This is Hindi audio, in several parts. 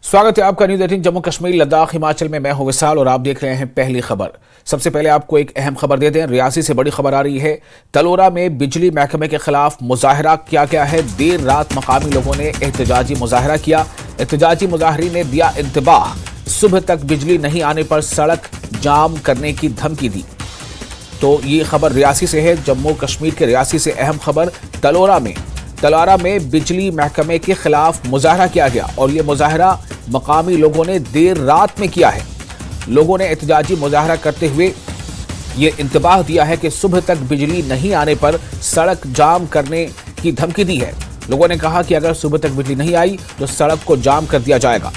स्वागत है आपका न्यूज 18 जम्मू कश्मीर लद्दाख हिमाचल में। मैं हूं विशाल और आप देख रहे हैं पहली खबर। सबसे पहले आपको एक अहम खबर दे दें। रियासी से बड़ी खबर आ रही है। तलोरा में बिजली महकमे के खिलाफ मुजाहरा किया गया है। देर रात मकामी लोगों ने एहतजाजी मुजाहरा किया। एहतजाजी मुजाहरीन ने दिया इंतबाह। सुबह तक बिजली नहीं आने पर सड़क जाम करने की धमकी दी। तो ये खबर रियासी से है। जम्मू कश्मीर के रियासी से अहम खबर। तलोरा में बिजली महकमे के खिलाफ मुजाहरा किया गया और ये मुजाहरा मकामी लोगों ने देर रात में किया है। लोगों ने एहतजाजी मुजाहरा करते हुए ये इंतबाह दिया है कि सुबह तक बिजली नहीं आने पर सड़क जाम करने की धमकी दी है। लोगों ने कहा कि अगर सुबह तक बिजली नहीं आई तो सड़क को जाम कर दिया जाएगा।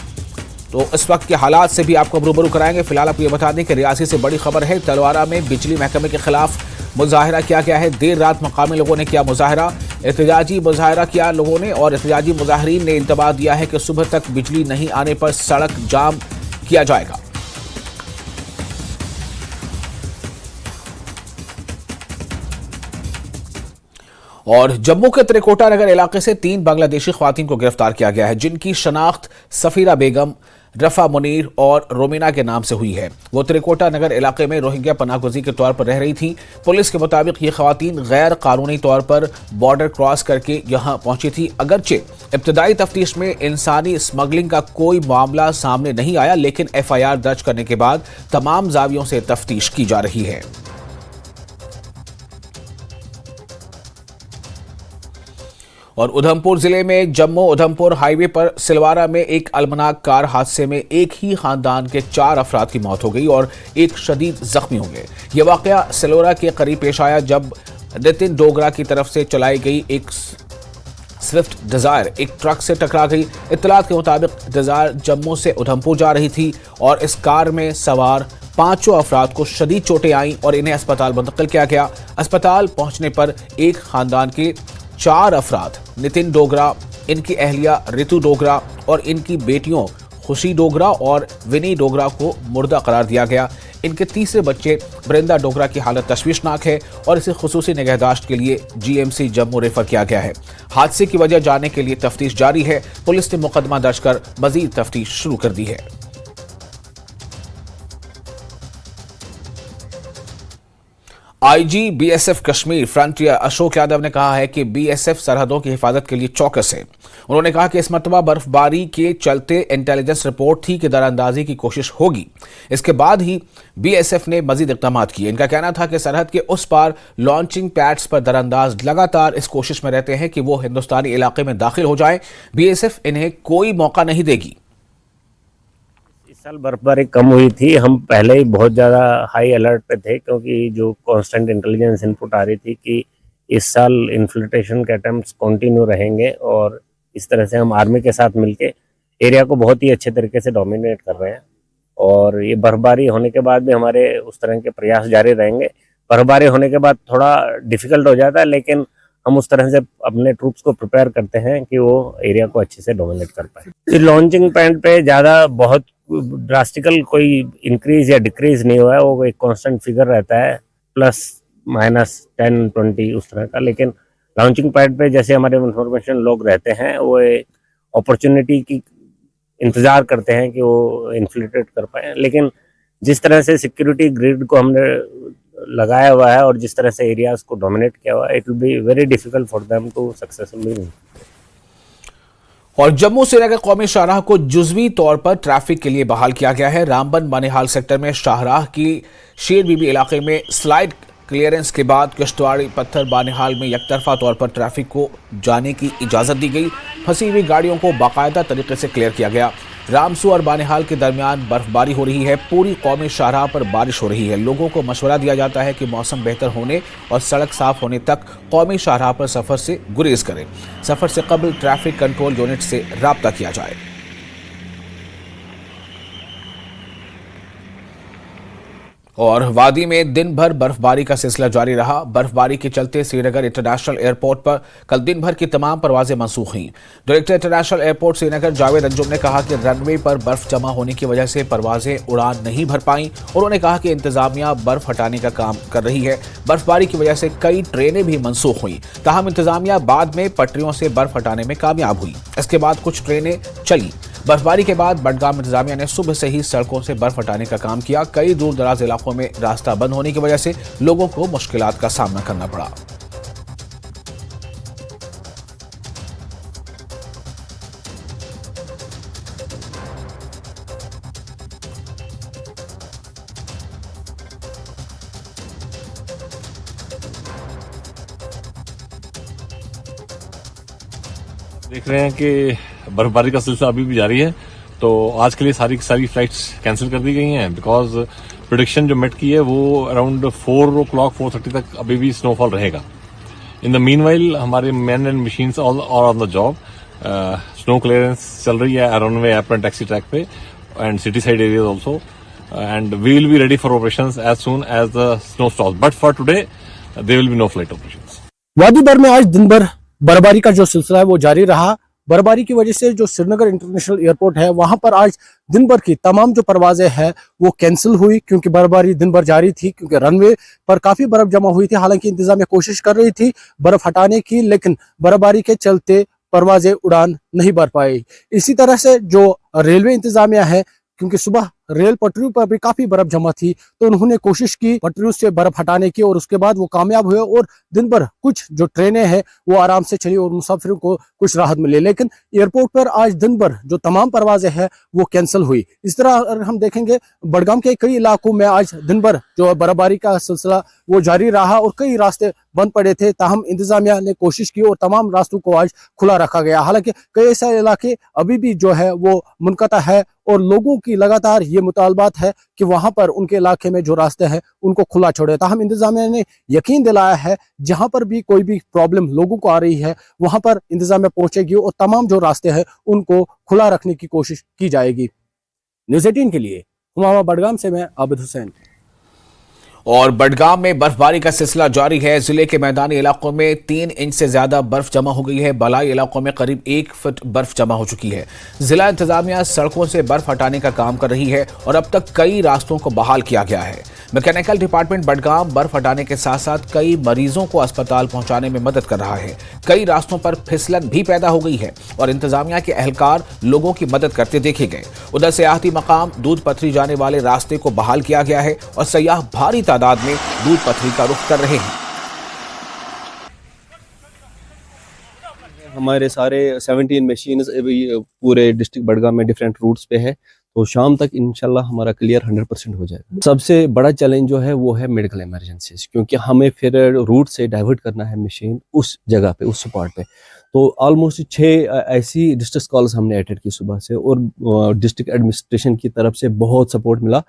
तो इस वक्त के हालात से भी आपको रूबरू कराएंगे। फिलहाल आपको ये बता दें कि रियासी से बड़ी खबर है। तलवारा में बिजली महकमे के खिलाफ मुजाहरा किया गया है। देर रात मकामी लोगों ने किया मुजाहरा। एहतजाजी मुजाहरा किया लोगों ने और एहतजाजी मुजाहरीन ने इंतबाह दिया है कि सुबह तक बिजली नहीं आने पर सड़क जाम किया जाएगा। और जम्मू के त्रिकोटा नगर इलाके से 3 बांग्लादेशी ख्वातीन को गिरफ्तार किया गया है, जिनकी शनाख्त सफीरा बेगम, रफा मुनीर और रोमिना के नाम से हुई है। वो त्रिकोटा नगर इलाके में रोहिंग्या पनाहगुज़ी के तौर पर रह रही थी। पुलिस के मुताबिक ये ख्वातीन गैर कानूनी तौर पर बॉर्डर क्रॉस करके यहां पहुंची थी। अगरचे इब्तदाई तफ्तीश में इंसानी स्मगलिंग का कोई मामला सामने नहीं आया, लेकिन FIR दर्ज करने के बाद तमाम जावियों से तफ्तीश की जा रही है। और उधमपुर जिले में जम्मू उधमपुर हाईवे पर सिलवारा में एक अलमनाक कार हादसे में एक ही खानदान के 4 अफराद की मौत हो गई और एक शदीद जख्मी हो गए। यह वाकया सिलोरा के करीब पेश आया जब नितिन डोगरा की तरफ से चलाई गई एक स्विफ्ट डिजायर एक ट्रक से टकरा गई। इत्तलात के मुताबिक डिजायर जम्मू से उधमपुर जा रही थी और इस कार में सवार 5 अफराद को शदीद चोटें आईं और इन्हें अस्पताल मुंतकिल किया गया। अस्पताल पहुंचने पर एक खानदान के 4 अफराद नितिन डोगरा, इनकी अहलिया रितु डोगरा और इनकी बेटियों खुशी डोगरा और विनी डोगरा को मुर्दा करार दिया गया। इनके तीसरे बच्चे बरिंदा डोगरा की हालत तशवीशनाक है और इसे खुसूसी निगहदाश्त के लिए GMC जम्मू रेफर किया गया है। हादसे की वजह जानने के लिए तफ्तीश जारी है। पुलिस ने मुकदमा दर्ज कर मजीद तफ्तीश शुरू कर दी है। IG BSF Kashmir frontier Ashok Yadav ने कहा है कि BSF सरहदों की हिफाजत के लिए चौकस है। उन्होंने कहा कि इस मरतबा बर्फबारी के चलते इंटेलिजेंस रिपोर्ट थी कि दरारंदाजी की कोशिश होगी। इसके बाद ही BSF ने मजीद इक़दाम किए। इनका कहना था कि सरहद के उस पार लॉन्चिंग पैड्स पर दरारंदाज लगातार इस कोशिश में रहते हैं कि वो हिंदुस्तानी इलाके में दाखिल हो जाएं। BSF इन्हें कोई मौका नहीं देगी। इस साल बर्फबारी कम हुई थी। हम पहले ही बहुत ज़्यादा हाई अलर्ट पे थे, क्योंकि जो कांस्टेंट इंटेलिजेंस इनपुट आ रही थी कि इस साल इन्फिल्ट्रेशन के अटेम्प्ट्स कंटिन्यू रहेंगे और इस तरह से हम आर्मी के साथ मिलके एरिया को बहुत ही अच्छे तरीके से डोमिनेट कर रहे हैं। और ये बर्फबारी होने के बाद भी हमारे उस तरह के प्रयास जारी रहेंगे। बर्फबारी होने के बाद थोड़ा डिफिकल्ट हो जाता है, लेकिन हम उस तरह से अपने ट्रूप्स को प्रिपेयर करते हैं कि वो एरिया को अच्छे से डोमिनेट कर पाए। लॉन्चिंग पैड पे ज़्यादा बहुत ड्रास्टिकल कोई इंक्रीज या डिक्रीज नहीं हुआ है। वो एक कांस्टेंट फिगर रहता है, +- 10-20 उस तरह का। लेकिन लॉन्चिंग पैड पे जैसे हमारे इंफॉर्मेशन लोग रहते हैं, वो अपॉर्चुनिटी की इंतज़ार करते हैं कि वो इन्फ्लेटेड कर पाए। लेकिन जिस तरह से सिक्योरिटी ग्रिड को हमने लगाया हुआ है और जिस तरह से एरियाज को डोमिनेट किया हुआ है, it will be very difficult for them to successfully. और जम्मू श्रीनगर कौमी शाहराह को जुज़वी तौर पर ट्रैफिक के लिए बहाल किया गया है। रामबन बानिहाल सेक्टर में शाहराह की शेर बीबी इलाके में स्लाइड क्लियरेंस के बाद किश्तवाड़ी पत्थर बानिहाल में यकतरफा तौर पर ट्रैफिक को जाने की इजाज़त दी गई। फंसी हुई गाड़ियों को बाकायदा तरीके से क्लियर किया गया। रामसू और बानिहाल के दरमियान बर्फबारी हो रही है। पूरी कौमी शाहराह पर बारिश हो रही है। लोगों को मशवरा दिया जाता है कि मौसम बेहतर होने और सड़क साफ होने तक कौमी शाहराह पर सफ़र से गुरेज करें। सफ़र से कबल ट्रैफिक कंट्रोल यूनिट से राब्ता किया जाए। और वादी में दिन भर बर्फबारी का सिलसिला जारी रहा। बर्फबारी के चलते श्रीनगर इंटरनेशनल एयरपोर्ट पर कल दिन भर की तमाम परवाजें मनसूख हुईं। Director international airport Srinagar Javed Anjum ने कहा कि रनवे पर बर्फ जमा होने की वजह से परवाजें उड़ान नहीं भर पाईं। उन्होंने कहा कि इंतजामिया बर्फ हटाने का काम कर रही है। बर्फबारी की वजह से कई ट्रेनें भी मनसूख हुई, ताहम इंतजामिया बाद में पटरियों से बर्फ हटाने में कामयाब हुई। इसके बाद कुछ ट्रेनें चली। बर्फबारी के बाद बडगाम इंतजामिया ने सुबह से ही सड़कों से बर्फ हटाने का काम किया। कई दूर दराज इलाकों में रास्ता बंद होने की वजह से लोगों को मुश्किलात का सामना करना पड़ा। देख रहे हैं कि बर्फबारी का सिलसिला अभी भी जारी है, तो आज के लिए सारी फ्लाइट्स कैंसिल कर दी गई हैं बिकॉज प्रेडिक्शन जो मेट की है वो अराउंड 4:30 तक अभी भी स्नोफॉल रहेगा। इन द मीनवाइल हमारे man and machines all on the job. Snow clearance चल रही है रनवे एप्रन टैक्सी ट्रैक पे and city side areas also, and we will be ready for operations as soon as the snow stops, but for today there will be no flight operations. वादी भर में आज दिन भर बर्फबारी का जो सिलसिला है वो जारी रहा। बर्फबारी की वजह से जो श्रीनगर इंटरनेशनल एयरपोर्ट है वहां पर आज दिन भर की तमाम जो परवाजें हैं वो कैंसिल हुई, क्योंकि बर्फबारी दिन भर जारी थी, क्योंकि रनवे पर काफी बर्फ जमा हुई थी। हालांकि इंतजामिया कोशिश कर रही थी बर्फ हटाने की, लेकिन बर्फबारी के चलते परवाजें उड़ान नहीं भर पाई। इसी तरह से जो रेलवे इंतजामिया है, क्योंकि सुबह रेल पटरियों पर भी काफी बर्फ जमा थी, तो उन्होंने कोशिश की पटरियों से बर्फ हटाने की और उसके बाद वो कामयाब हुए और दिन भर कुछ जो ट्रेनें हैं वो आराम से चली और मुसाफिरों को कुछ राहत मिली। लेकिन एयरपोर्ट पर आज दिन भर जो तमाम परवाजें हैं वो कैंसिल हुई। इस तरह अगर हम देखेंगे बडगाम के कई इलाकों में आज दिन भर जो बर्फबारी का सिलसिला वो जारी रहा और कई रास्ते बंद पड़े थे, ताहम इंतजामिया ने कोशिश की और तमाम रास्तों को आज खुला रखा गया। हालांकि कई ऐसे इलाके अभी भी जो है वो मुनक़ता है और लोगों की लगातार ये मुतालबात है कि वहां पर उनके इलाके में जो रास्ते हैं उनको खुला छोड़े। ताहम इंतजामिया ने यकीन दिलाया है जहां पर भी कोई भी प्रॉब्लम लोगों को आ रही है वहां पर इंतजामिया पहुंचेगी और तमाम जो रास्ते हैं उनको खुला रखने की कोशिश की जाएगी। न्यूज़ 18 के लिए हुमामा बडगाम से मैं आबिद हुसैन। और बडगाम में बर्फबारी का सिलसिला जारी है। जिले के मैदानी इलाकों में 3 इंच से ज्यादा बर्फ जमा हो गई है। बलाई इलाकों में करीब 1 फुट बर्फ जमा हो चुकी है। जिला इंतजामिया सड़कों से बर्फ हटाने का काम कर रही है और अब तक कई रास्तों को बहाल किया गया है। मैकेनिकल डिपार्टमेंट बडगाम बर्फ हटाने के साथ साथ कई मरीजों को अस्पताल पहुंचाने में मदद कर रहा है। कई रास्तों पर फिसलन भी पैदा हो गई है और इंतजामिया के एहलकार लोगों की मदद करते देखे गए। उधर सियाहती मकाम दूध पथरी जाने वाले रास्ते को बहाल किया गया है और सयाह भारी तादाद में दूध पथरी का रुख कर रहे हैं। हमारे सारे 17 मशीन्स पूरे डिस्ट्रिक्ट बडगाम में डिफरेंट रूट्स पे है, तो शाम तक इंशाल्लाह हमारा क्लियर 100% हो जाएगा। सबसे बड़ा चैलेंज जो है वो है मेडिकल इमरजेंसीज, क्योंकि हमें फिर रूट से डाइवर्ट करना है मशीन उस जगह पे, उस स्पॉट पे। तो ऑलमोस्ट 6 ऐसी डिस्ट्रेस कॉल्स हमने अटेंड की सुबह से और डिस्ट्रिक्ट एडमिनिस्ट्रेशन की तरफ से बहुत सपोर्ट मिला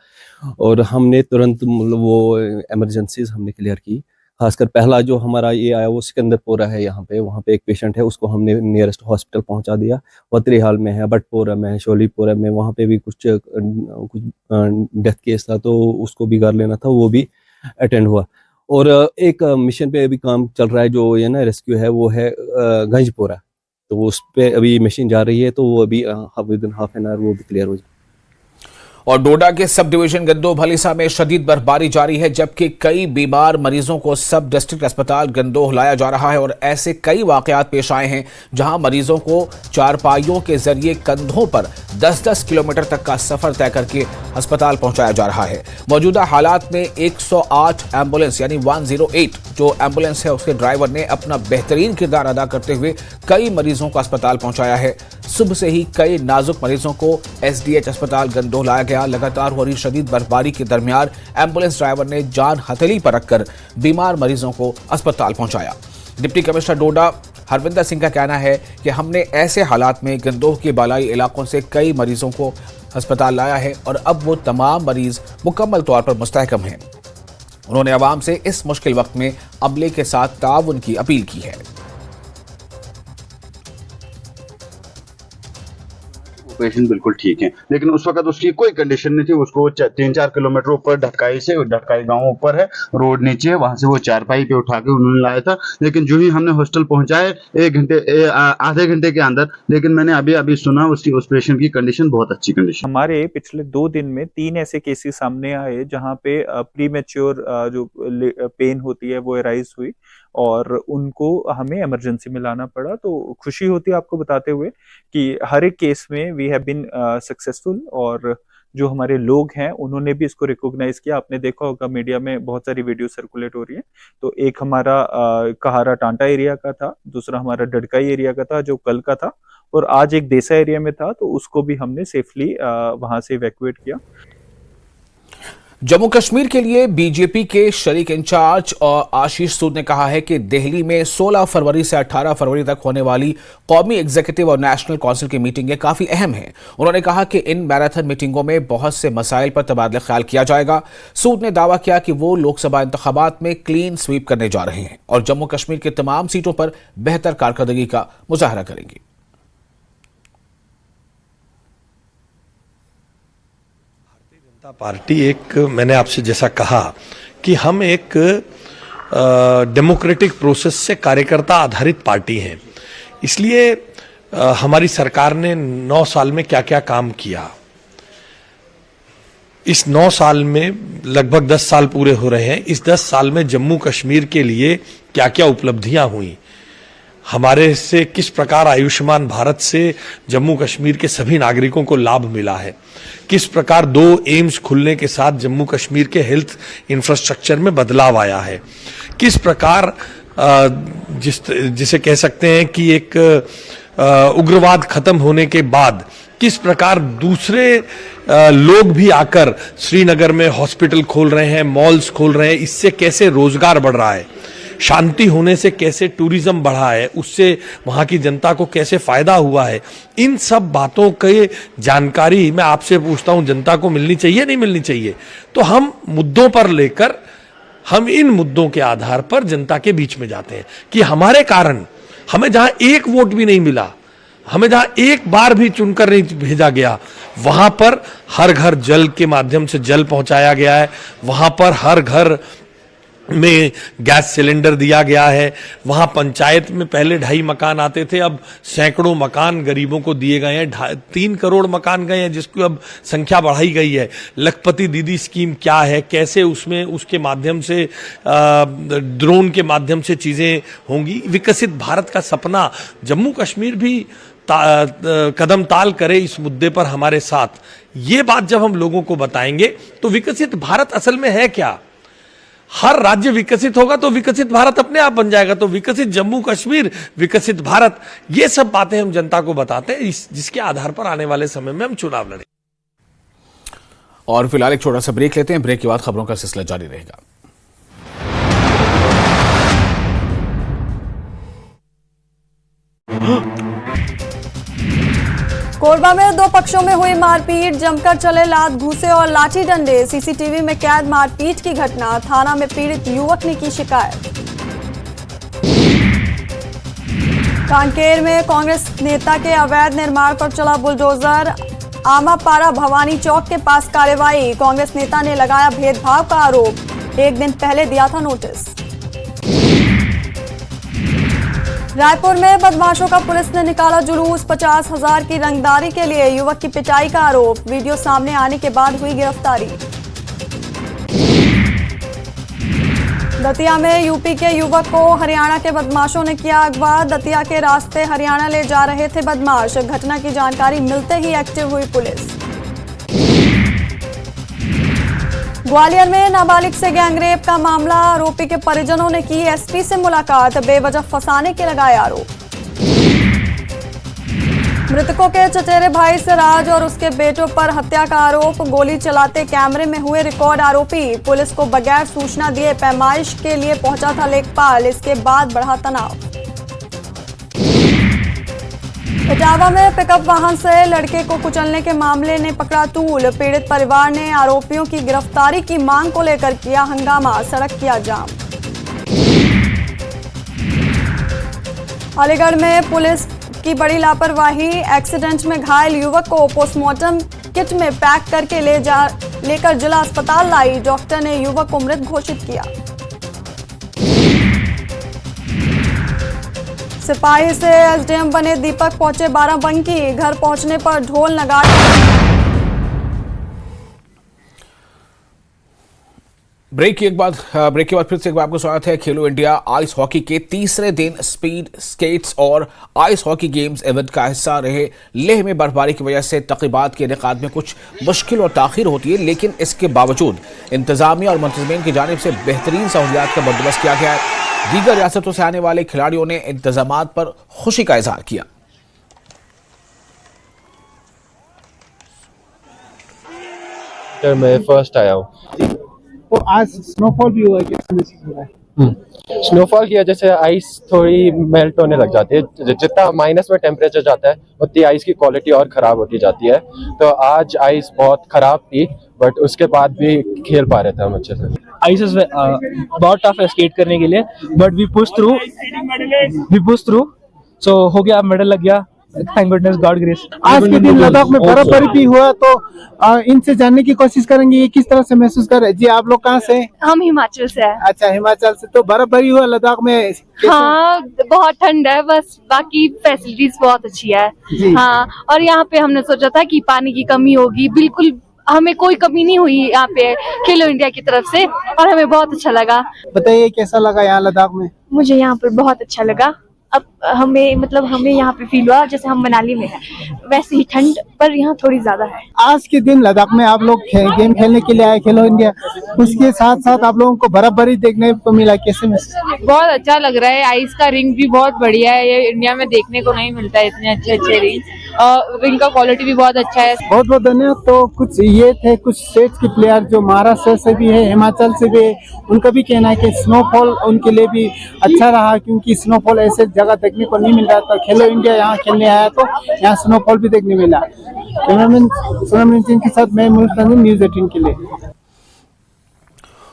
और हमने तुरंत मतलब वो इमरजेंसीज हमने क्लियर की। खासकर पहला जो हमारा ये आया वो सिकंदरपुरा है, यहाँ पे वहाँ पे एक पेशेंट है, उसको हमने नियरेस्ट हॉस्पिटल पहुँचा दिया। वतरी हाल में है, बटपोरा में है, शोलीपुरा में, वहाँ पे भी कुछ डेथ केस था तो उसको भी कर लेना था, वो भी अटेंड हुआ। और एक मिशन पे अभी काम चल रहा है जो ये ना रेस्क्यू है, वो है गंजपुरा, तो उस पे अभी मशीन जा रही है, तो वो अभी with in half an hour वो भी क्लियर हो जाए। और डोडा के सब डिवीजन गंदोह भलीसा में शदीद बर्फबारी जारी है, जबकि कई बीमार मरीजों को सब डिस्ट्रिक्ट अस्पताल गंदोह लाया जा रहा है। और ऐसे कई वाकयात पेश आए हैं जहां मरीजों को चारपाइयों के जरिए कंधों पर 10-10 किलोमीटर तक का सफर तय करके अस्पताल पहुंचाया जा रहा है। मौजूदा हालात में 108 एम्बुलेंस यानी 108 जो एम्बुलेंस है उसके ड्राइवर ने अपना बेहतरीन किरदार अदा करते हुए कई मरीजों को अस्पताल पहुंचाया है। सुबह से ही कई नाजुक मरीजों को एसडीएच अस्पताल गंदोह लाया गया। लगातार हो रही शदीद बर्फबारी के दरमियान एम्बुलेंस ड्राइवर ने जान हथेली पर रखकर बीमार मरीजों को अस्पताल पहुंचाया। डिप्टी कमिश्नर डोडा हरविंदर सिंह का कहना है कि हमने ऐसे हालात में गंदोह के बालाई इलाकों से कई मरीजों को अस्पताल लाया है और अब वो तमाम मरीज मुकम्मल तौर पर मुस्तहकम हैं। उन्होंने आवाम से इस मुश्किल वक्त में अमले के साथ ताउन की अपील की है। पेशेंट बिल्कुल ठीक है, लेकिन उस वक्त उसकी कोई कंडीशन नहीं थी। उसको 3-4 किलोमीटर ऊपर ढटकाई गांव ऊपर है, रोड नीचे है, वहां से वो चारपाई पे उठा के उन्होंने लाया था। लेकिन जो ही हमने हॉस्टल पहुंचाए आधे घंटे के अंदर, लेकिन मैंने अभी सुना उसकी उस पेशेंट की कंडीशन बहुत अच्छी कंडीशन। हमारे पिछले 2 दिन में 3 ऐसे केसेस सामने आए जहां पे प्रीमेच्योर जो पेन होती है वो अराइज हुई और उनको हमें इमरजेंसी में लाना पड़ा। तो खुशी होती है आपको बताते हुए कि हर एक केस में वी हैव बीन सक्सेसफुल, और जो हमारे लोग हैं उन्होंने भी इसको रिकॉग्नाइज किया। आपने देखा होगा मीडिया में बहुत सारी वीडियो सर्कुलेट हो रही है। तो एक हमारा कहारा टांटा एरिया का था, दूसरा हमारा डडकाई एरिया का था जो कल का था, और आज एक देसा एरिया में था, तो उसको भी हमने सेफली वहां से इवैक्यूएट किया। जम्मू कश्मीर के लिए बीजेपी के शरीक इंचार्ज और आशीष सूद ने कहा है कि दिल्ली में 16 फरवरी से 18 फरवरी तक होने वाली कौमी एग्जीक्यूटिव और नेशनल काउंसिल की मीटिंगें काफी अहम हैं। उन्होंने कहा कि इन मैराथन मीटिंगों में बहुत से मसाइल पर तबादला ख्याल किया जाएगा। सूद ने दावा किया कि वो लोकसभा इंतखाबात में क्लीन स्वीप करने जा रहे हैं और जम्मू कश्मीर की तमाम सीटों पर बेहतर कारकर्दगी का मुजाहरा करेंगे। पार्टी एक, मैंने आपसे जैसा कहा कि हम एक डेमोक्रेटिक प्रोसेस से कार्यकर्ता आधारित पार्टी हैं, इसलिए हमारी सरकार ने 9 साल में क्या क्या काम किया, इस 9 साल में लगभग 10 साल पूरे हो रहे हैं। इस 10 साल में जम्मू कश्मीर के लिए क्या क्या उपलब्धियां हुई, हमारे से किस प्रकार आयुष्मान भारत से जम्मू कश्मीर के सभी नागरिकों को लाभ मिला है, किस प्रकार 2 एम्स खुलने के साथ जम्मू कश्मीर के हेल्थ इंफ्रास्ट्रक्चर में बदलाव आया है, किस प्रकार जिसे कह सकते हैं कि एक उग्रवाद खत्म होने के बाद किस प्रकार दूसरे लोग भी आकर श्रीनगर में हॉस्पिटल खोल रहे हैं, मॉल्स खोल रहे हैं, इससे कैसे रोजगार बढ़ रहा है, शांति होने से कैसे टूरिज्म बढ़ा है, उससे वहां की जनता को कैसे फायदा हुआ है। इन सब बातों की जानकारी मैं आपसे पूछता हूं, जनता को मिलनी चाहिए नहीं मिलनी चाहिए? तो हम मुद्दों पर लेकर, हम इन मुद्दों के आधार पर जनता के बीच में जाते हैं कि हमारे कारण हमें जहां एक वोट भी नहीं मिला, हमें जहां एक बार भी चुनकर नहीं भेजा गया, वहां पर हर घर जल के माध्यम से जल पहुंचाया गया है, वहां पर हर घर में गैस सिलेंडर दिया गया है, वहां पंचायत में पहले 2.5 मकान आते थे, अब सैकड़ों मकान गरीबों को दिए गए हैं, 3 करोड़ मकान गए हैं, जिसकी अब संख्या बढ़ाई गई है। लखपति दीदी स्कीम क्या है, कैसे उसमें उसके माध्यम से ड्रोन के माध्यम से चीजें होंगी, विकसित भारत का सपना, जम्मू कश्मीर भी कदम ताल करे इस मुद्दे पर हमारे साथ। ये बात जब हम लोगों को बताएंगे तो विकसित भारत असल में है क्या, हर राज्य विकसित होगा तो विकसित भारत अपने आप बन जाएगा, तो विकसित जम्मू कश्मीर, विकसित भारत, ये सब बातें हम जनता को बताते हैं, जिसके आधार पर आने वाले समय में हम चुनाव लड़ेंगे। और फिलहाल एक छोटा सा ब्रेक लेते हैं, ब्रेक के बाद खबरों का सिलसिला जारी रहेगा। कोरबा में 2 पक्षों में हुई मारपीट, जमकर चले लात घूसे और लाठी डंडे, सीसीटीवी में कैद मारपीट की घटना, थाना में पीड़ित युवक ने की शिकायत। कांकेर में कांग्रेस नेता के अवैध निर्माण पर चला बुलडोजर, आमापारा भवानी चौक के पास कार्रवाई, कांग्रेस नेता ने लगाया भेदभाव का आरोप, 1 दिन पहले दिया था नोटिस। रायपुर में बदमाशों का पुलिस ने निकाला जुलूस, 50,000 की रंगदारी के लिए युवक की पिटाई का आरोप, वीडियो सामने आने के बाद हुई गिरफ्तारी। दतिया में यूपी के युवक को हरियाणा के बदमाशों ने किया अगवा, दतिया के रास्ते हरियाणा ले जा रहे थे बदमाश, घटना की जानकारी मिलते ही एक्टिव हुई पुलिस। ग्वालियर में नाबालिग से गैंगरेप का मामला, आरोपी के परिजनों ने की एसपी से मुलाकात, बेवजह फंसाने के लगाए आरोप। मृतकों के चचेरे भाई सिराज और उसके बेटों पर हत्या का आरोप, गोली चलाते कैमरे में हुए रिकॉर्ड, आरोपी पुलिस को बगैर सूचना दिए पैमाइश के लिए पहुंचा था लेखपाल, इसके बाद बढ़ा तनाव। इटावा में पिकअप वाहन से लड़के को कुचलने के मामले ने पकड़ा तूल, पीड़ित परिवार ने आरोपियों की गिरफ्तारी की मांग को लेकर किया हंगामा, सड़क किया जाम। अलीगढ़ में पुलिस की बड़ी लापरवाही, एक्सीडेंट में घायल युवक को पोस्टमार्टम किट में पैक करके लेकर जिला अस्पताल लाई, डॉक्टर ने युवक को मृत घोषित किया। सिपाही से एसडीएम बने दीपक पहुंचे बाराबंकी, घर पहुंचने पर ढोल नगाड़े। ब्रेक के बाद फिर से एक बार आपको स्वागत है। खेलो इंडिया आइस हॉकी के तीसरे दिन स्पीड स्केट्स और आइस हॉकी गेम्स इवेंट का हिस्सा रहे लेह में बर्फबारी की वजह से तकरीबात के इनेकाद में कुछ मुश्किल और ताखीर होती है, लेकिन इसके बावजूद इंतजामिया और मुंतजमीन की जानिब से बेहतरीन सहूलियात का बंदोबस्त किया गया है। दीगर रियासतों से आने वाले खिलाड़ियों ने इंतजामात पर खुशी का इजहार किया। मैं फर्स्ट आया हूँ। तो आज स्नोफॉल भी हुआ है, कैसा महसूस हो रहा है? स्नोफॉल की वजह से आइस थोड़ी मेल्ट होने लग जाती है। जितना माइनस में टेम्परेचर जाता है उतनी आइस की क्वालिटी और खराब होती जाती है। तो आज आइस बहुत खराब थी, बट उसके बाद भी खेल पा रहे थे हम अच्छे से। आइस इज बहुत टफ है स्केट करने के लिए, but we push through so हो गया, मेडल लग गया। Thank goodness, god grace. आज के दिन लद्दाख में बर्फबारी भी हुआ, तो इनसे जानने की कोशिश करेंगे ये किस तरह से महसूस कर रहे हैं। जी, आप लोग कहाँ से? हम हिमाचल से हैं। अच्छा, हिमाचल से। तो बर्फबारी हुआ लद्दाख में? हाँ, बहुत ठंड है, बस बाकी फैसिलिटीज बहुत अच्छी है। हाँ, और यहाँ पे हमने सोचा था कि पानी की कमी होगी, बिल्कुल हमें कोई कमी नहीं हुई यहाँ पे खेलो इंडिया की तरफ से, और हमें बहुत अच्छा लगा। बताइए कैसा लगा यहाँ लद्दाख में? मुझे यहाँ पर बहुत अच्छा लगा। अब हमें यहाँ पे फील हुआ जैसे हम मनाली में हैं, वैसे ही ठंड पर यहाँ थोड़ी ज्यादा है। आज के दिन लद्दाख में आप लोग गेम खेलने के लिए आए खेलो इंडिया, उसके साथ साथ आप लोगों को बर्फबारी देखने को मिला, कैसे महसूस? बहुत अच्छा लग रहा है। आइस का रिंग भी बहुत बढ़िया है, ये इंडिया में देखने को नहीं मिलता है इतने अच्छे रिंग, और रिंग का क्वालिटी भी बहुत अच्छा है। बहुत बहुत धन्यवाद। तो कुछ ये थे कुछ स्टेट के प्लेयर जो महाराष्ट्र से भी है, हिमाचल से भी है, उनका भी कहना है कि स्नोफॉल उनके लिए भी अच्छा रहा, क्योंकि स्नोफॉल ऐसे जगह देखने को नहीं मिल रहा था। खेलो इंडिया यहाँ खेलने आया तो यहाँ स्नोफॉल भी देखने मिला। कैमरामैन सोनम सिंह के साथ मैं न्यूज़ 18 के लिए।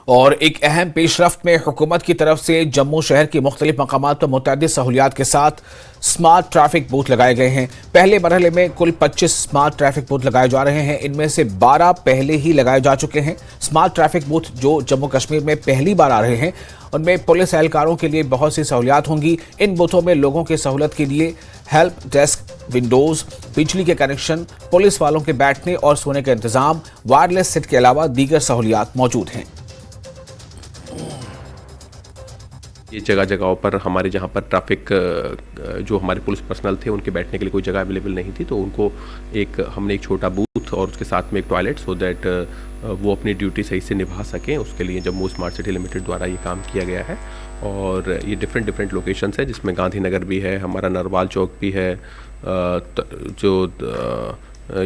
और एक अहम पेशरफ्त में हुकूमत की तरफ से जम्मू शहर के मुख्तलिफ मकामात पर मुतअद्दिद सहूलियात के साथ स्मार्ट ट्रैफिक बूथ लगाए गए हैं। पहले मरहले में कुल 25 स्मार्ट ट्रैफिक बूथ लगाए जा रहे हैं, इनमें से 12 पहले ही लगाए जा चुके हैं। स्मार्ट ट्रैफिक बूथ जो जम्मू कश्मीर में पहली बार आ रहे हैं, उनमें पुलिस एहलकारों के लिए बहुत सी सहूलियात होंगी। इन बूथों में लोगों की सहूलत के लिए हेल्प डेस्क, विंडोज, बिजली के कनेक्शन, पुलिस वालों के बैठने और सोने का इंतजाम, वायरलेस सेट के अलावा दीगर सहूलियात मौजूद हैं। ये जगह जगहों पर हमारे जहाँ पर ट्रैफिक जो हमारे पुलिस पर्सनल थे उनके बैठने के लिए कोई जगह अवेलेबल नहीं थी, तो उनको हमने एक छोटा बूथ और उसके साथ में एक टॉयलेट, सो दैट वो अपनी ड्यूटी सही से निभा सकें, उसके लिए जम्मू स्मार्ट सिटी लिमिटेड द्वारा ये काम किया गया है। और ये डिफरेंट लोकेशंस है, जिसमें गांधीनगर भी है, हमारा नरवाल चौक भी है,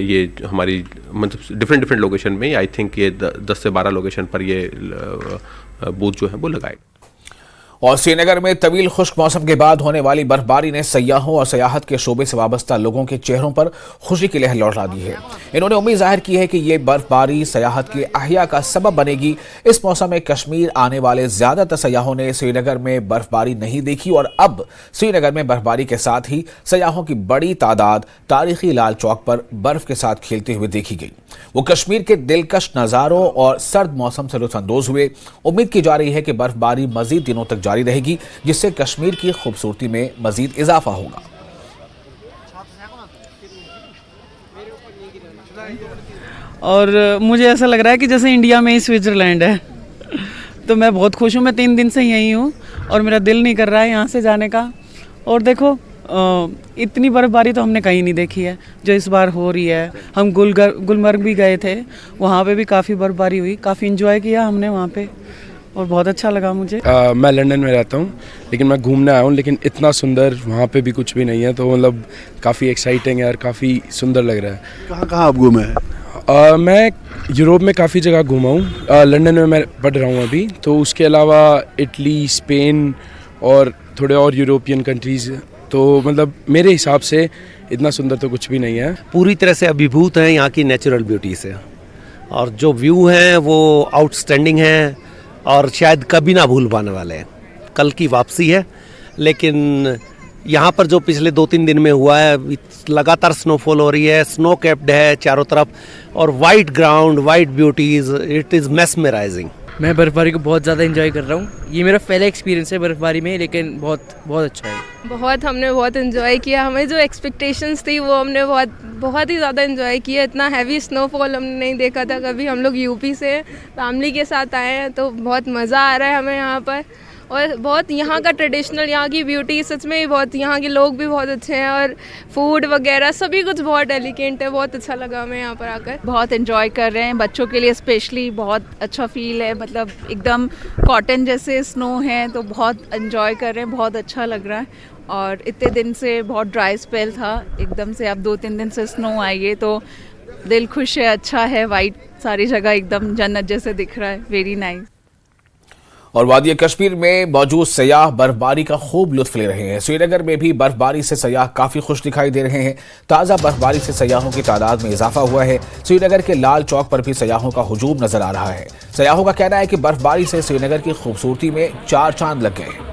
ये हमारी मतलब डिफरेंट लोकेशन में आई थिंक ये 10 से 12 लोकेशन पर ये बूथ जो है वो लगाए। और श्रीनगर में तवील खुश्क मौसम के बाद होने वाली बर्फबारी ने सयाहों और सयाहत के शोबे से वाबस्ता लोगों के चेहरों पर खुशी की लहर लौटा दी है। इन्होंने उम्मीद जाहिर की है कि ये बर्फबारी सयाहत के अहिया का सबब बनेगी। इस मौसम में कश्मीर आने वाले ज्यादातर सयाहों ने श्रीनगर में बर्फबारी नहीं देखी, और अब श्रीनगर में बर्फबारी के साथ ही सयाहों की बड़ी तादाद तारीखी लाल चौक पर बर्फ के साथ खेलते हुए देखी गई। वो कश्मीर के दिलकश नज़ारों और सर्द मौसम से लुत्फानंदोज हुए। उम्मीद की जा रही है कि बर्फबारी मजीद दिनों तक जारी रहेगी, जिससे कश्मीर की खूबसूरती में मजीद इजाफा होगा। और मुझे ऐसा लग रहा है कि जैसे इंडिया में ही स्विट्जरलैंड है। तो मैं बहुत खुश हूँ। मैं 3 दिन से यहीं हूँ और मेरा दिल नहीं कर रहा है यहाँ से जाने का। और देखो, इतनी बर्फबारी तो हमने कहीं नहीं देखी है जो इस बार हो रही है। हम गुलमर्ग भी गए थे, वहाँ पे भी काफ़ी बर्फबारी हुई, काफ़ी इंजॉय किया हमने वहाँ पे और बहुत अच्छा लगा मुझे। मैं लंदन में रहता हूँ, लेकिन मैं घूमने आया हूँ, लेकिन इतना सुंदर वहाँ पे भी कुछ भी नहीं है, तो मतलब काफ़ी एक्साइटिंग है और काफ़ी सुंदर लग रहा है। कहाँ आप घूमे हैं? मैं यूरोप में काफ़ी जगह घूमा हूँ। लंदन में मैं पढ़ रहा हूँ अभी, तो उसके अलावा इटली, स्पेन और थोड़े और यूरोपियन कंट्रीज़। तो मतलब मेरे हिसाब से इतना सुंदर तो कुछ भी नहीं है। पूरी तरह से अभिभूत हैं यहाँ की नेचुरल ब्यूटी से, और जो व्यू हैं वो आउटस्टैंडिंग हैं और शायद कभी ना भूल पाने वाले हैं। कल की वापसी है, लेकिन यहाँ पर जो पिछले 2-3 दिन में हुआ है, लगातार स्नोफॉल हो रही है, स्नो कैप्ड है चारों तरफ, और white ground, white beauties, it is mesmerising. मैं बर्फ़बारी को बहुत ज़्यादा एंजॉय कर रहा हूँ। ये मेरा पहला एक्सपीरियंस है बर्फ़बारी में, लेकिन बहुत अच्छा है। हमने बहुत एंजॉय किया। हमें जो एक्सपेक्टेशंस थी वो हमने बहुत ही ज़्यादा एंजॉय किया। इतना हैवी स्नोफॉल हमने नहीं देखा था कभी। हम लोग यूपी से फैमिली के साथ आए हैं तो बहुत मज़ा आ रहा है हमें यहाँ पर। और बहुत यहाँ का ट्रेडिशनल, यहाँ की ब्यूटी सच में ही बहुत, यहाँ के लोग भी बहुत अच्छे हैं और फूड वगैरह सभी कुछ बहुत एलिगेंट है। बहुत अच्छा लगा हमें यहाँ पर आकर। बहुत एंजॉय कर रहे हैं, बच्चों के लिए स्पेशली बहुत अच्छा फील है। मतलब एकदम कॉटन जैसे स्नो है तो बहुत एंजॉय कर रहे हैं, बहुत अच्छा लग रहा है। और इतने दिन से बहुत ड्राई स्पेल था, एकदम से अब 2-3 दिन से स्नो आई है तो दिल खुश है, अच्छा है। वाइट सारी जगह एकदम जन्नत जैसे दिख रहा है, वेरी नाइस। और वादी कश्मीर में मौजूद सयाह बर्फबारी का खूब लुत्फ ले रहे हैं। श्रीनगर में भी बर्फबारी से सयाह काफी खुश दिखाई दे रहे हैं। ताज़ा बर्फबारी से सयाहों की तादाद में इजाफा हुआ है। श्रीनगर के लाल चौक पर भी सयाहों का हुजूम नजर आ रहा है। सयाहों का कहना है कि बर्फबारी से श्रीनगर की खूबसूरती में 4 चांद लग गए हैं।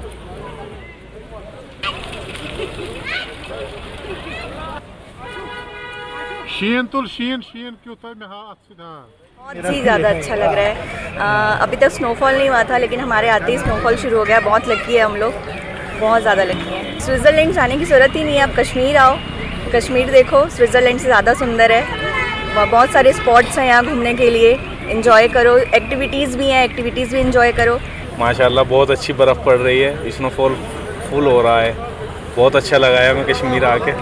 बहुत ही ज़्यादा अच्छा लग रहा है। अभी तक स्नोफॉल नहीं हुआ था लेकिन हमारे आते ही स्नोफॉल शुरू हो गया। बहुत लकी है हम लोग, बहुत ज़्यादा लकी हैं। स्विट्ज़रलैंड जाने की ज़रूरत ही नहीं है, आप कश्मीर आओ, कश्मीर देखो, स्विट्ज़रलैंड से ज़्यादा सुंदर है। बहुत सारे स्पॉट्स हैं यहाँ घूमने के लिए, इंजॉय करो। एक्टिविटीज़ भी हैं, एक्टिविटीज़ भी इंजॉय करो। माशाल्लाह बहुत अच्छी बर्फ़ पड़ रही है, स्नोफॉल फुल हो रहा है। बहुत अच्छा लगा है हमें कश्मीर आके,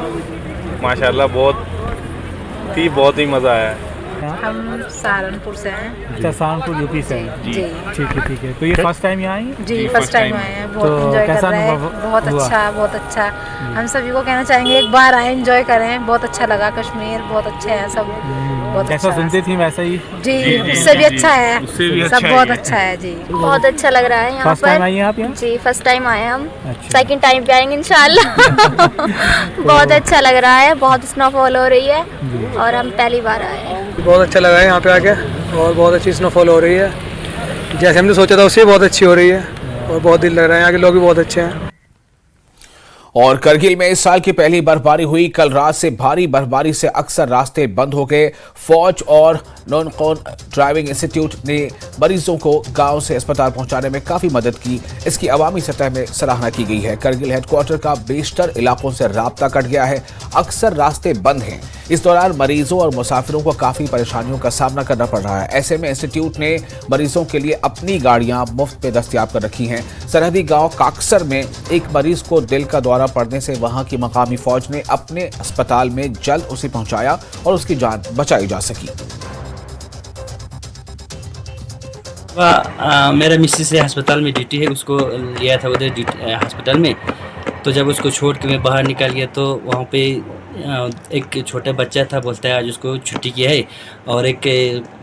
माशाल्लाह बहुत ही मज़ा आया है। हम सहारनपुर से हैं। अच्छा, सहारनपुर यूपी से हैं जी। ठीक है। तो ये फर्स्ट टाइम यहाँ आई? जी फर्स्ट टाइम आए हैं। बहुत एंजॉय कर रहे हैं, बहुत अच्छा। हम सभी को कहना चाहेंगे एक बार आए, एंजॉय करें। बहुत अच्छा लगा, कश्मीर बहुत अच्छे हैं सब। बहुत जैसा सुनते थी वैसा ही जी, उससे भी अच्छा है, सब बहुत अच्छा है जी। बहुत अच्छा लग रहा है यहाँ पर। फर्स्ट टाइम आई हैं आप यहाँ? जी फर्स्ट टाइम आए हम, सेकंड टाइम भी आएंगे इंशाल्लाह। बहुत अच्छा लग रहा है, बहुत स्नोफॉल हो रही है और हम पहली बार आए हैं। बहुत अच्छा लगा है यहाँ पे आके और बहुत अच्छी स्नोफॉल हो रही है। जैसे हमने सोचा था उससे बहुत अच्छी हो रही है और बहुत दिल लग रहा है। यहाँ के लोग भी बहुत अच्छे हैं। और करगिल में इस साल की पहली बर्फबारी हुई। कल रात से भारी बर्फबारी से अक्सर रास्ते बंद हो गए। फौज और नॉन ड्राइविंग इंस्टीट्यूट ने मरीजों को गांव से अस्पताल पहुंचाने में काफी मदद की। इसकी अवामी सतह में सराहना की गई है। करगिल हेडक्वार्टर का बेशतर इलाकों से राब्ता कट गया है, अक्सर रास्ते बंद हैं। इस दौरान मरीजों और मुसाफिरों को काफी परेशानियों का सामना करना पड़ रहा है। ऐसे में इंस्टीट्यूट ने मरीजों के लिए अपनी गाड़ियां मुफ्त में दस्तयाब कर रखी हैं। सरहदी गांव काकसर में एक मरीज को दिल का दौरा पड़ने से वहां की मकामी फौज ने अपने अस्पताल में जल्द उसे पहुंचाया और उसकी जान बचाई जा सकी। मेरा मिसेस से अस्पताल में ड्यूटी है, उसको लिया था उधर अस्पताल में। तो जब उसको छोड़ के मैं बाहर निकल गया तो वहाँ पे एक छोटा बच्चा था, बोलता है आज उसको छुट्टी किया है। और एक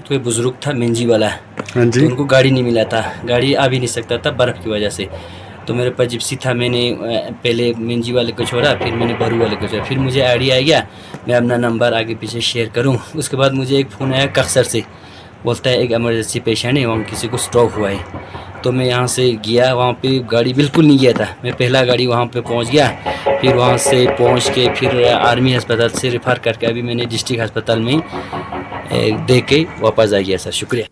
कोई बुजुर्ग था मिंजी वाला, तो उनको गाड़ी नहीं मिला था, गाड़ी आ भी नहीं सकता था बर्फ़ की वजह से। तो मेरे पास जिप्सी था, मैंने पहले मिंजी वाले को छोड़ा, फिर मैंने बरू वाले को छोड़ा। फिर मुझे आइडिया आ गया मैं अपना नंबर आगे पीछे शेयर करूं। उसके बाद मुझे एक फ़ोन आया काकसर से, बोलता है एक इमरजेंसी पेशेंट है, वहाँ किसी को स्ट्रोक हुआ है। तो मैं यहाँ से गया, वहाँ पे गाड़ी बिल्कुल नहीं गया था। मैं पहला गाड़ी वहाँ पे पहुँच गया, फिर वहाँ से पहुँच के फिर आर्मी अस्पताल से रेफ़र करके अभी मैंने डिस्ट्रिक्ट अस्पताल में दे के वापस आ गया सर। शुक्रिया।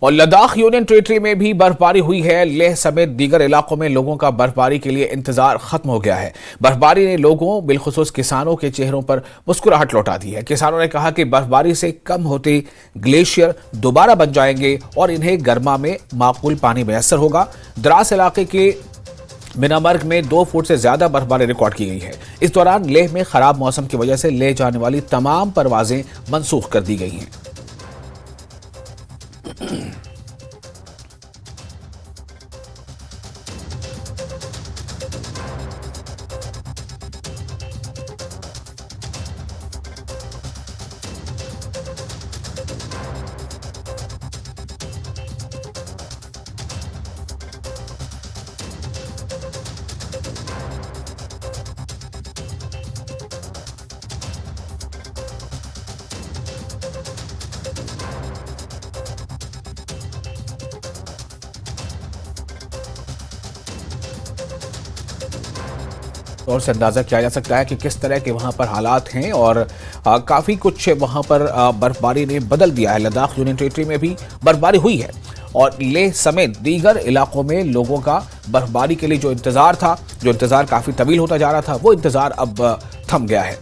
और लद्दाख यूनियन टेरिटरी में भी बर्फबारी हुई है। लेह समेत दीगर इलाकों में लोगों का बर्फबारी के लिए इंतजार खत्म हो गया है। बर्फबारी ने लोगों, बिलखुसूस किसानों के चेहरों पर मुस्कुराहट लौटा दी है। किसानों ने कहा कि बर्फबारी से कम होते ग्लेशियर दोबारा बन जाएंगे और इन्हें गर्मा में माकूल पानी मैसर होगा। द्रास इलाके के मिनामर्ग में 2 फुट से ज्यादा बर्फबारी रिकॉर्ड की गई है। इस दौरान लेह में खराब मौसम की वजह से ले जाने वाली तमाम परवाजें मनसूख कर दी गई हैं। और से अंदाज़ा किया जा सकता है कि किस तरह के वहाँ पर हालात हैं और काफ़ी कुछ वहाँ पर बर्फबारी ने बदल दिया है। लद्दाख यूनियन टेरिटरी में भी बर्फबारी हुई है और लेह समेत दीगर इलाकों में लोगों का बर्फबारी के लिए जो इंतजार काफी तवील होता जा रहा था, वो इंतजार अब थम गया है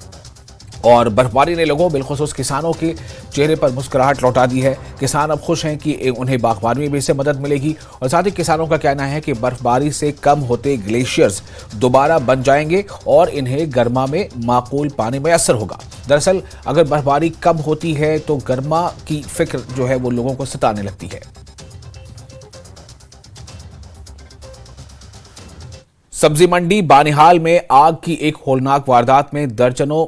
और बर्फबारी ने लोगों बिलखुसूस किसानों के चेहरे पर मुस्कुराहट लौटा दी है। किसान अब खुश हैं कि उन्हें बागबानी में भी इससे मदद मिलेगी और साथ ही किसानों का कहना है कि बर्फबारी से कम होते ग्लेशियर्स दोबारा बन जाएंगे और इन्हें गर्मा में माकूल पानी मैसर होगा। दरअसल अगर बर्फबारी कम होती है तो गर्मा की फिक्र जो है वो लोगों को सताने लगती है। सब्जी मंडी बानिहाल में आग की एक होलनाक वारदात में दर्जनों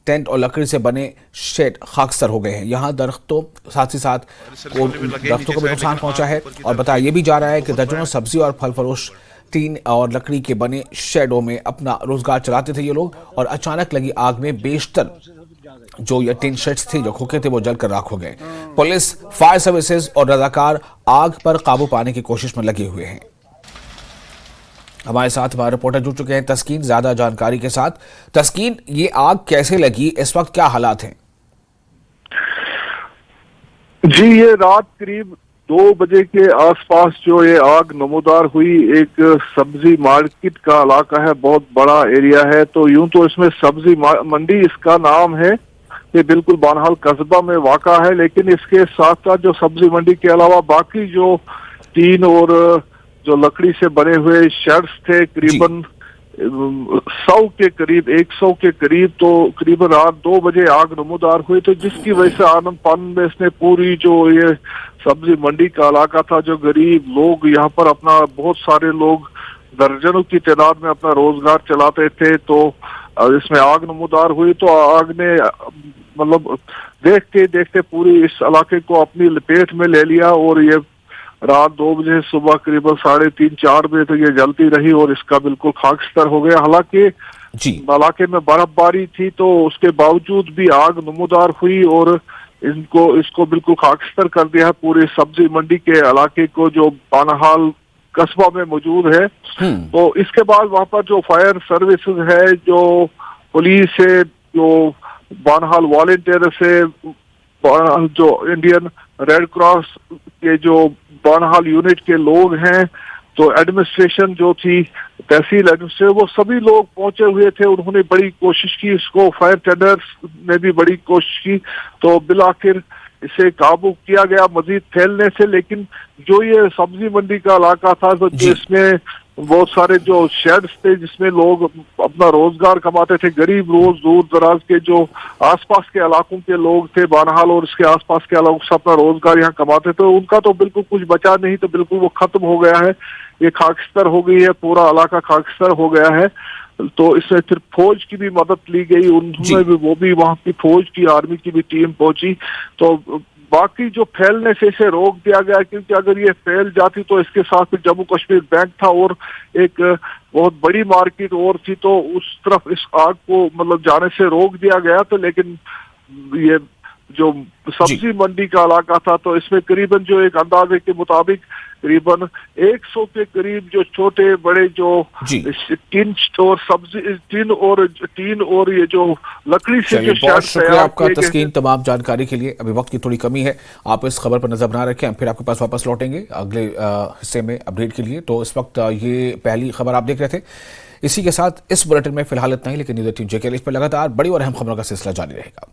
टेंट और लकड़ी से बने शेड खाकसर हो गए हैं। यहाँ दरख्तों साथ ही साथ दरख्तों को भी नुकसान पहुंचा है और बताया यह भी जा रहा है कि दर्जनों सब्जी और फल फरोश टीन और लकड़ी के बने शेडों में अपना रोजगार चलाते थे ये लोग और अचानक लगी आग में बेशतर जो ये टीन शेड्स थे जो खोखे थे वो जलकर राख हो गए। पुलिस, फायर सर्विसेज और रजाकार आग पर काबू पाने की कोशिश में लगे हुए हैं। हमारे साथ हमारे रिपोर्टर जुड़ चुके हैं तस्कीन ज्यादा जानकारी के साथ। तस्कीन, ये आग कैसे लगी, इस वक्त क्या हालात हैं? जी, ये रात करीब 2 बजे के आसपास जो ये आग नमूदार हुई। एक सब्जी मार्केट का इलाका है, बहुत बड़ा एरिया है, तो यूं तो इसमें सब्जी मंडी इसका नाम है, ये बिल्कुल बानिहाल कस्बा में वाक़ा है, लेकिन इसके साथ साथ जो सब्जी मंडी के अलावा बाकी जो टीन और जो लकड़ी से बने हुए शेड्स थे करीबन 100 के करीब, तो करीबन रात 2 बजे आग नमूदार हुई, तो जिसकी वजह से आनंद पानंद में इसने पूरी जो ये सब्जी मंडी का इलाका था, जो गरीब लोग यहाँ पर अपना बहुत सारे लोग दर्जनों की तादाद में अपना रोजगार चलाते थे, तो इसमें आग नमूदार हुई। तो आग ने मतलब देखते देखते पूरी इस इलाके को अपनी लपेट में ले लिया और ये रात 2 बजे सुबह करीबन 3:30-4 बजे तक ये जलती रही और इसका बिल्कुल खाकस्तर हो गया। हालांकि इलाके में बर्फबारी थी तो उसके बावजूद भी आग नमूदार हुई और इसको बिल्कुल खाकस्तर कर दिया पूरे सब्जी मंडी के इलाके को जो बानिहाल कस्बा में मौजूद है। तो इसके बाद वहां पर जो फायर सर्विसेज है, जो पुलिस है, जो बानिहाल वॉलंटियर से, जो इंडियन रेड क्रॉस के जो बानिहाल यूनिट के लोग हैं, तो एडमिनिस्ट्रेशन जो थी, तहसील एडमिनिस्ट्रेशन, वो सभी लोग पहुंचे हुए थे। उन्होंने बड़ी कोशिश की, इसको फायर टेंडर्स ने भी बड़ी कोशिश की, तो बिलाखिर इसे काबू किया गया मजीद फैलने से। लेकिन जो ये सब्जी मंडी का इलाका था, तो जिसमें बहुत सारे जो शेड्स थे जिसमें लोग अपना रोजगार कमाते थे, गरीब रोज दूर दराज के जो आसपास के इलाकों के लोग थे, बानिहाल और इसके आसपास के इलाकों से अपना रोजगार यहाँ कमाते थे, उनका तो बिल्कुल कुछ बचा नहीं, तो बिल्कुल वो खत्म हो गया है। ये खाकस्तर हो गई है, पूरा इलाका खाकस्तर हो गया है। तो इसमें फिर फौज की भी मदद ली गई, उन्होंने भी वो भी वहाँ की फौज की आर्मी की भी टीम पहुंची, तो बाकी जो फैलने से इसे रोक दिया गया, क्योंकि अगर ये फैल जाती तो इसके साथ जम्मू कश्मीर बैंक था और एक बहुत बड़ी मार्केट और थी, तो उस तरफ इस आग को मतलब जाने से रोक दिया गया। तो लेकिन ये जो सब्जी मंडी का इलाका था, तो इसमें करीबन जो एक अंदाजे के मुताबिक करीबन 100 के करीब जो छोटे बड़े जो टीन और सब्जी टीन और ये जो लकड़ी से जो बहुत शुक्रिया आपका तस्कीन तमाम जानकारी के लिए। अभी वक्त की थोड़ी कमी है, आप इस खबर पर नजर बना रखें, हम फिर आपके पास वापस लौटेंगे अगले हिस्से में अपडेट के लिए। तो इस वक्त ये पहली खबर आप देख रहे थे। इसी के साथ इस बुलेटिन में फिलहाल इतना ही, लेकिन न्यूज़ 18 JK इस पर लगातार बड़ी और अहम खबरों का सिलसिला जारी रहेगा।